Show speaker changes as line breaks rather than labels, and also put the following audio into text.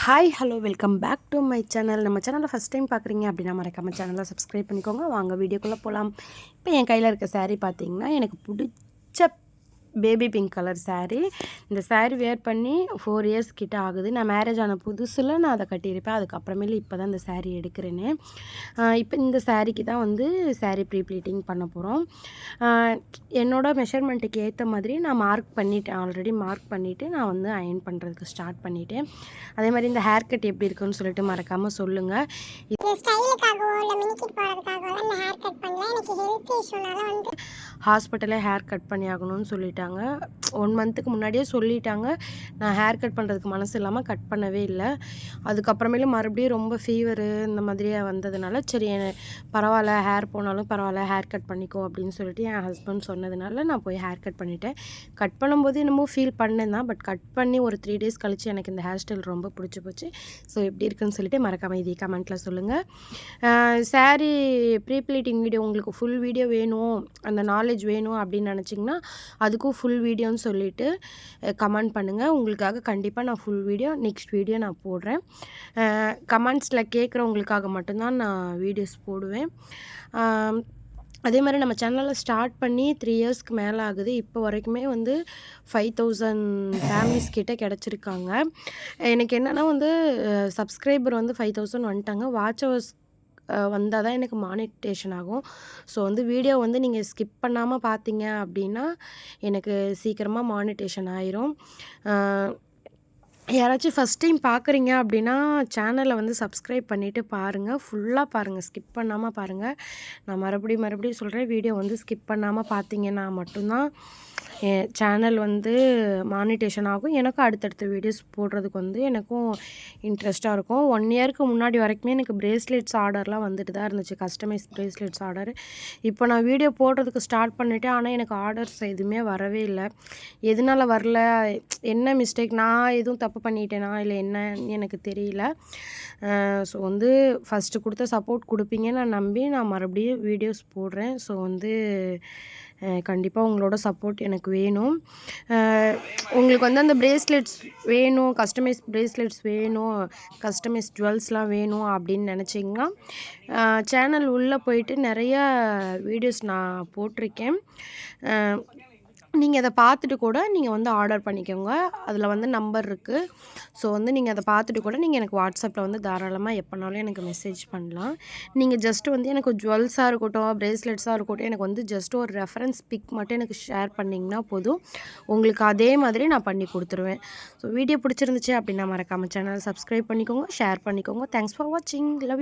Hi hello welcome back to my channel. நம்ம சேனலில் first time பார்க்குறீங்க அப்படின்னா மறக்காம சேனலை சப்ஸ்கிரைப் பண்ணிக்கோங்க. வாங்க வீடியோக்குள்ளே போகலாம். இப்போ என் கையில் இருக்க saree பார்த்தீங்கன்னா எனக்கு பிடிச்ச பேபி பிங்க் கலர் saree. இந்த saree வேர் பண்ணி 4 இயர்ஸ் கிட்ட ஆகுது. நான் மேரேஜ் ஆன புதுசில் நான் அதை கட்டியிருப்பேன். அதுக்கப்புறமேலே இப்போ தான் இந்த saree எடுக்கிறேன்னு. இப்போ இந்த சாரீக்கு தான் வந்து saree ப்ரீ ப்ளீட்டிங் பண்ண போகிறோம். என்னோடய மெஷர்மெண்ட்டுக்கு ஏற்ற மாதிரி நான் மார்க் பண்ணிவிட்டேன். ஆல்ரெடி மார்க் பண்ணிவிட்டு நான் வந்து அயர்ன் பண்ணுறதுக்கு ஸ்டார்ட் பண்ணிவிட்டேன். அதே மாதிரி இந்த ஹேர் கட் எப்படி இருக்குன்னு சொல்லிட்டு மறக்காமல் சொல்லுங்கள். ஹாஸ்பிட்டலே ஹேர் கட் பண்ணி ஆகணும்னு சொல்லிட்டாங்க. 1 மந்த்துக்கு முன்னாடியே சொல்லிட்டாங்க. நான் ஹேர் கட் பண்ணுறதுக்கு மனசு இல்லாமல் கட் பண்ணவே இல்லை. அதுக்கப்புறமேலு மறுபடியும் ரொம்ப ஃபீவரு இந்த மாதிரியே வந்ததுனால சரி பரவாயில்ல, ஹேர் போனாலும் பரவாயில்ல, ஹேர் கட் பண்ணிக்கோ அப்படின்னு சொல்லிட்டு என் ஹஸ்பண்ட் சொன்னதுனால நான் போய் ஹேர் கட் பண்ணிவிட்டேன். கட் பண்ணும்போது என்னமோ ஃபீல் பண்ணேன் தான். பட் கட் பண்ணி ஒரு 3 டேஸ் கழித்து எனக்கு இந்த ஹேர் ஸ்டைல் ரொம்ப பிடிச்சி போச்சு. ஸோ எப்படி இருக்குன்னு சொல்லிட்டு மறக்காமல் இதே கமெண்ட்டில் சொல்லுங்கள். சாரீ ப்ரீ ப்ளீட்டிங் வீடியோ உங்களுக்கு ஃபுல் வீடியோ வேணும், அந்த நாலேஜ் வேணும் அப்படின்னு நினச்சிங்கன்னா அதுக்கும் ஃபுல் வீடியோன்னு சொல்லிட்டு கமெண்ட் பண்ணுங்கள். உங்களுக்காக கண்டிப்பாக நான் ஃபுல் வீடியோ நெக்ஸ்ட் வீடியோ நான் போடுறேன். கமெண்ட்ஸில் கேட்குறவங்களுக்காக மட்டும்தான் நான் வீடியோஸ் போடுவேன். அதே மாதிரி நம்ம சேனலில் ஸ்டார்ட் பண்ணி 3 இயர்ஸ்க்கு மேலே ஆகுது. இப்போ வரைக்குமே வந்து 5000 ஃபேமிலிஸ் கிட்ட கிடச்சிருக்காங்க. எனக்கு என்னென்னா வந்து சப்ஸ்கிரைபர் வந்து 5000 வந்துட்டாங்க. வாட்ச் ஹவர்ஸ் வந்தால் தான் எனக்கு மானிட்டேஷன் ஆகும். ஸோ வந்து வீடியோ வந்து நீங்கள் ஸ்கிப் பண்ணாமல் பார்த்தீங்க அப்படின்னா எனக்கு சீக்கிரமாக மானிட்டேஷன் ஆயிரும். யாராச்சும் ஃபஸ்ட் டைம் பார்க்குறீங்க அப்படின்னா சேனலை வந்து சப்ஸ்கிரைப் பண்ணிவிட்டு பாருங்கள். ஃபுல்லாக பாருங்கள், ஸ்கிப் பண்ணாமல் பாருங்கள். நான் மறுபடியும் சொல்கிறேன், வீடியோ வந்து ஸ்கிப் பண்ணாமல் பார்த்தீங்கன்னா மட்டும்தான் என் சேனல் வந்து மானிட்டேஷன் ஆகும். எனக்கும் அடுத்தடுத்த வீடியோஸ் போடுறதுக்கு வந்து எனக்கும் இன்ட்ரெஸ்ட்டாக இருக்கும். 1 இயருக்கு முன்னாடி வரைக்குமே எனக்கு பிரேஸ்லெட்ஸ் ஆர்டர்லாம் வந்துட்டு தான் இருந்துச்சு, கஸ்டமைஸ் பிரேஸ்லெட்ஸ் ஆர்டர். இப்போ நான் வீடியோ போடுறதுக்கு ஸ்டார்ட் பண்ணிவிட்டேன். ஆனால் எனக்கு ஆர்டர்ஸ் எதுவுமே வரவே இல்லை. எதனால வரல, என்ன மிஸ்டேக், நான் எதுவும் தப்பு பண்ணிட்டேனா இல்லை என்னன்னு எனக்கு தெரியல. ஸோ வந்து ஃபஸ்ட்டு கொடுத்த சப்போர்ட் கொடுப்பீங்கன்னு நான் நம்பி நான் மறுபடியும் வீடியோஸ் போடுறேன். ஸோ வந்து கண்டிப்பாக உங்களோட சப்போர்ட் எனக்கு வேணும். உங்களுக்கு வந்து அந்த பிரேஸ்லெட்ஸ் வேணும், கஸ்டமைஸ் பிரேஸ்லெட்ஸ் வேணும், கஸ்டமைஸ் ஜுவல்ஸ்லாம் வேணும் அப்படின்னு நினச்சிங்கன்னா சேனல் உள்ளே போயிட்டு நிறையா வீடியோஸ் நான் போட்டிருக்கேன். நீங்கள் அதை பார்த்துட்டு கூட நீங்கள் வந்து ஆர்டர் பண்ணிக்கோங்க. அதில் வந்து நம்பர் இருக்குது. ஸோ வந்து நீங்கள் அதை பார்த்துட்டு கூட நீங்கள் எனக்கு வாட்ஸ்அப்பில் வந்து தாராளமாக எப்போனாலும் எனக்கு மெசேஜ் பண்ணலாம். நீங்கள் ஜஸ்ட்டு வந்து எனக்கு ஜுவல்ஸாக இருக்கட்டும், பிரேஸ்லெட்ஸாக இருக்கட்டும், எனக்கு வந்து ஜஸ்ட் ஒரு ரெஃபரன்ஸ் பிக் மட்டும் எனக்கு ஷேர் பண்ணிங்கன்னா போதும். உங்களுக்கு அதே மாதிரி நான் பண்ணி கொடுத்துருவேன். ஸோ வீடியோ பிடிச்சிருந்துச்சு அப்படின்னா மறக்காமல் சேனலை சப்ஸ்கிரைப் பண்ணிக்கோங்க, ஷேர் பண்ணிக்கோங்க. தேங்க்ஸ் ஃபார் வாட்சிங். Love you.